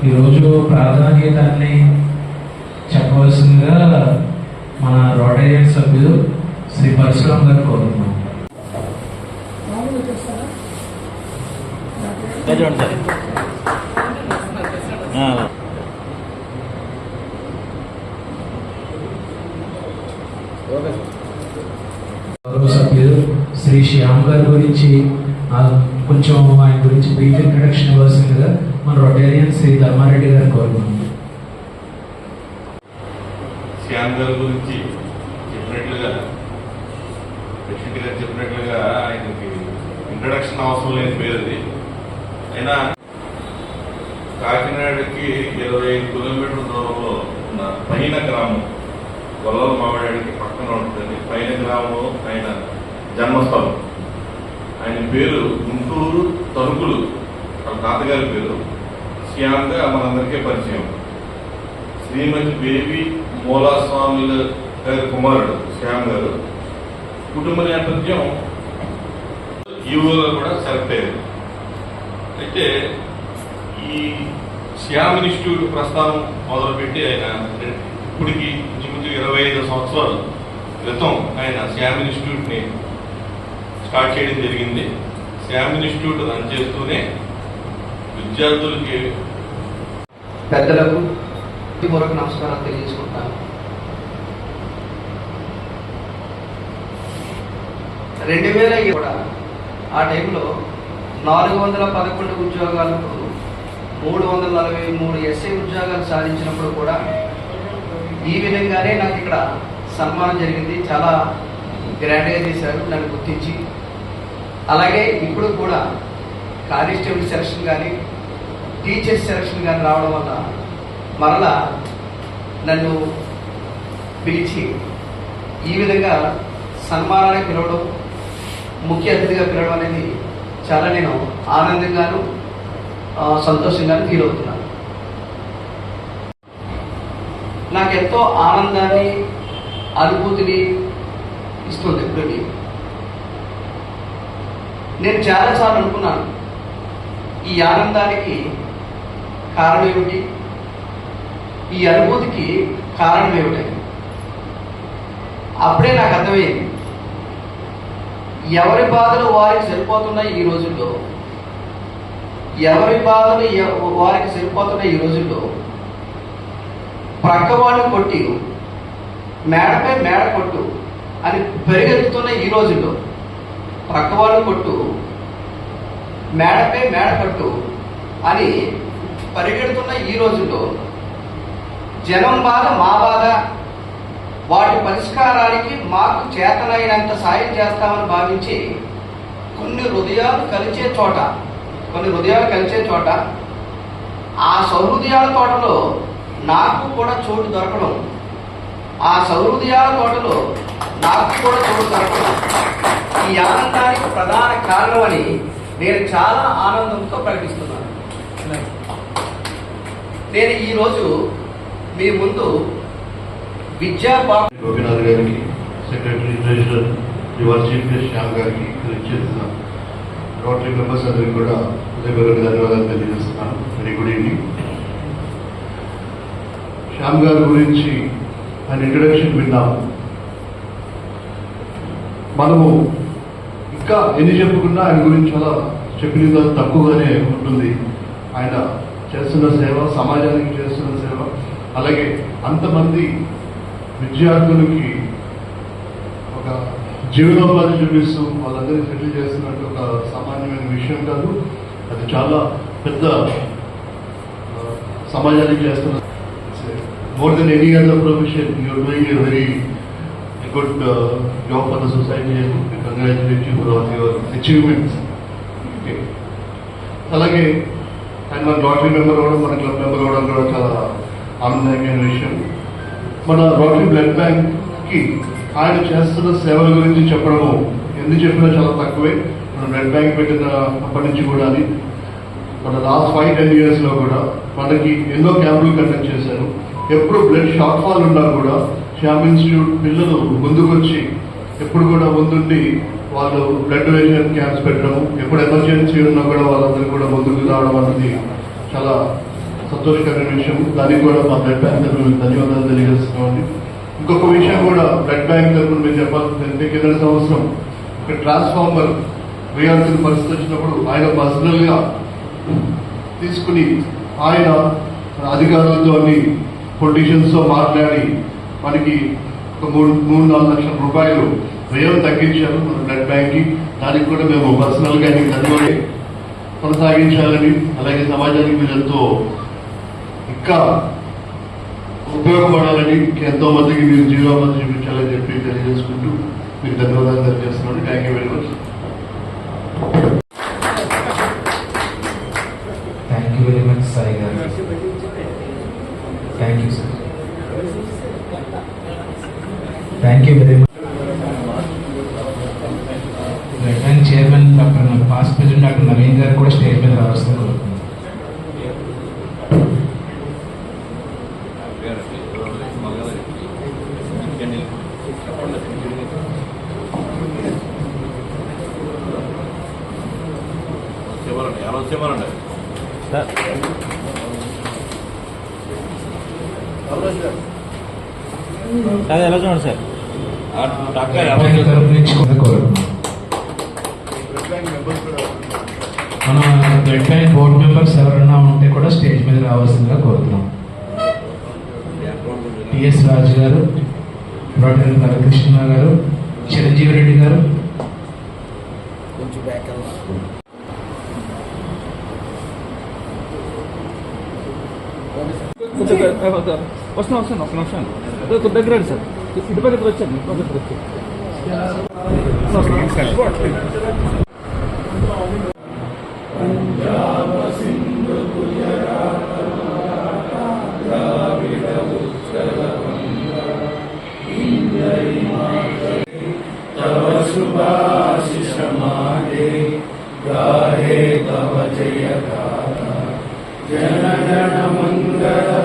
ఈరోజు ప్రాధాన్యతని చెప్పవలసిందిగా మన రోటరియన్ సభ్యులు శ్రీ పరశురామ్ గారు కోరుతున్నాం. గౌరవ సభ్యులు శ్రీ శ్యామ్ గారి గురించి కొంచెం ఆయన గురించి బ్రీఫ్ ఇంట్రడక్షన్ ఇవ్వాల్సిందిగా మన రొటేరియన్ శ్రీ ధర్మారెడ్డి గారు కోరుతున్నాం. శ్యామ్ గారి గురించి చెప్పినట్లుగా ప్రెసిడెంట్ గారు చెప్పినట్లుగా ఆయనకి ఇంట్రడక్షన్ అవసరం లేని పేరు అది. అయినా కాకినాడకి 25 కిలోమీటర్ల దూరంలో ఉన్న పైన గ్రామం, గొల్లల మామిడికి పక్కన ఉంటుంది. పైన గ్రామం ఆయన జన్మస్థలం. ఆయన పేరు గుంటూరు తణుకులు, వాళ్ళ తాతగారి పేరు. శ్యామ్గా మనందరికీ పరిచయం. శ్రీమతి బేబీ మూలాస్వాముల గారి కుమారుడు శ్యామ్ గారు. కుటుంబ నేపథ్యం ఈవోగా కూడా సెలెక్ట్ అయ్యారు. అయితే ఈ శ్యామ్ ఇన్స్టిట్యూట్ ప్రస్థానం మొదలుపెట్టి ఆయన ఇప్పటికి ఇంచుమించు 25 సంవత్సరాల క్రితం ఆయన శ్యామ్ ఇన్స్టిట్యూట్ని స్టార్ట్ చేయడం జరిగింది. శ్యామ్ ఇన్స్టిట్యూట్ రన్ చేస్తూనే విద్యార్థులకి పెద్దలకు మరొక నమస్కారం తెలియజేసుకుంటాను. 2000 కూడా ఆ టైంలో 411 ఉద్యోగాలకు 343 ఎస్ఐ ఉద్యోగాలు సాధించినప్పుడు కూడా ఈ విధంగానే నాకు ఇక్కడ సన్మానం జరిగింది. చాలా గ్రాండ్గా చేశారు నన్ను గుర్తించి. అలాగే ఇప్పుడు కూడా కానిస్టేబుల్ సెలక్షన్ కానీ టీచర్స్ సెలక్షన్ కానీ రావడం వల్ల మరలా నన్ను పిలిచి ఈ విధంగా సన్మానానికి పిలవడం, ముఖ్య అతిథిగా పిలవడం అనేది చాలా నేను ఆనందంగాను సంతోషంగాను ఫీల్ అవుతున్నాను. నాకెంతో ఆనందాన్ని, అనుభూతిని ఇస్తుంది. ఇప్పటికీ నేను చాలాసార్లు అనుకున్నాను ఈ ఆనందానికి కారణం ఏమిటి, ఈ అనుభూతికి కారణం ఏమిటని. అప్పుడే నాకు అర్థమైంది, ఎవరి బాధలు వారికి సరిపోతున్నాయి ఈ రోజుల్లో, ఎవరి బాధలు వారికి సరిపోతున్నాయి ఈ రోజుల్లో. ప్రక్కవాళ్ళు కొట్టి మేడపై మేడ కొట్టు అని పెరిగెత్తుతున్న ఈ రోజుల్లో, ప్రక్కవాళ్ళు కొట్టు మేడపై మేడ కట్టు అని పరిగెడుతున్న ఈ రోజుల్లో జనం బాధ మా బాధ, వాటి పరిష్కారానికి మాకు చేతనైనంత సాయం చేస్తామని భావించి కొన్ని హృదయాలు కలిసే చోట ఆ సౌహృదయాల తోటలో నాకు కూడా చోటు దొరకడం, ఆ సౌహృదయాల తోటలో నాకు కూడా చోటు దొరకడం ఈ ఆనందానికి ప్రధాన కారణమని నేను చాలా ఆనందంతో ప్రకటిస్తున్నాను. నేను ఈరోజు మీ ముందు గోపీనాథ్ గారికి, secretary treasurer your chief guest Shyam గారికి, చేసిన రోటరీ మెంబర్స్ అందరికీ కూడా హృదయపూర్వక ధన్యవాదాలు తెలియజేస్తున్నాను. Very good evening. శ్యామ్ గారి గురించి ఆయన ఇంట్రడక్షన్ విన్నాము. మనము ఇంకా ఎన్ని చెప్పుకున్నా ఆయన గురించి చాలా చెప్పిన తక్కువగానే ఉంటుంది. ఆయన చేస్తున్న సేవ, సమాజానికి చేస్తున్న సేవ, అలాగే అంతమంది విద్యార్థులకి ఒక జీవనోపాధి చూపిస్తూ వాళ్ళందరినీ సెటిల్ చేస్తున్నట్టు ఒక సామాన్యమైన విషయం కాదు. అది చాలా పెద్ద సమాజానికి చేస్తున్న more than any other profession. You're doing a very good job for the society. Congratulate you for all your achievements. అలాగే ఆయన మన రోటరీ మెంబర్ అవ్వడం, మన క్లబ్ మెంబర్ అవ్వడం కూడా చాలా ఆనందకరమైన విషయం. మన రోటరీ బ్లడ్ బ్యాంక్కి ఆయన చేస్తున్న సేవల గురించి చెప్పడము ఎందుకు చెప్పినా చాలా తక్కువే. మన బ్లడ్ బ్యాంక్ పెట్టిన అప్పటి నుంచి కూడా మన లాస్ట్ 5-10 yearsలో కూడా మనకి ఎన్నో క్యాంపులు కండక్ట్ చేశారు. ఎప్పుడు బ్లడ్ షార్ట్ ఫాల్ ఉన్నా కూడా శ్యామ్ ఇన్స్టిట్యూట్ పిల్లలు ముందుకొచ్చి ఎప్పుడు కూడా ముందుండి వాళ్ళు బ్లడ్ డొనేషన్ క్యాంప్స్ పెట్టడము, ఎప్పుడు ఎమర్జెన్సీ ఉన్నా కూడా వాళ్ళందరూ కూడా ముందుకు రావడం అన్నది చాలా సంతోషకరమైన విషయం. దానికి కూడా మా బ్లడ్ బ్యాంక్ తరఫున మీకు ధన్యవాదాలు తెలియజేస్తున్నామండి. ఇంకొక విషయం కూడా బ్లడ్ బ్యాంక్ తరఫున మీరు చెప్పాల్సిందంటే కింద సంవత్సరం ఒక ట్రాన్స్ఫార్మర్ వేయాల్సిన పరిస్థితి వచ్చినప్పుడు ఆయన పర్సనల్గా తీసుకుని ఆయన అధికారులతో పొలిటీషియన్స్తో మాట్లాడి మనకి ఒక 3-4 లక్షల రూపాయలు వ్యయం తగ్గించారు మన బ్లడ్ బ్యాంక్కి. దానికి కూడా మేము పర్సనల్గా ధన్యవాదాలు కొనసాగించాలని, అలాగే సమాజానికి మీరు ఎంతో ఇంకా ఉపయోగపడాలని, ఎంతో మందికి మీరు జీవనాన్ని చూపించాలని చెప్పి తెలియజేసుకుంటూ మీకు ధన్యవాదాలు తెలియజేస్తున్నాను. Thank you very much. Thank you very much Sai garu. Thank you sir. Thank you very much. Blood bank chairman doctor past president doctor Naveen garu కూడా స్టేజ్ మీద రావాల్సింది కోరుతున్నాను. ఎలా చూడండి సార్, బ్లడ్ బ్యాంక్ తరఫు నుంచి కూడా కోరుతున్నాను. మన బ్లడ్ బ్యాంక్ బోర్డు మెంబర్స్ ఎవరైనా ఉంటే కూడా స్టేజ్ మీద రావాల్సిందిగా కోరుతున్నాం. టిఎస్ రాజు గారు, రోటరీ హరికృష్ణ గారు, చిరంజీవి రెడ్డి గారు, వస్తున్నాను ఒక నిమిషం దగ్గర రండి సార్, ఇటు పక్కన వచ్చాను, ఇటు పక్కన వచ్చాను. జన గణ మంగళ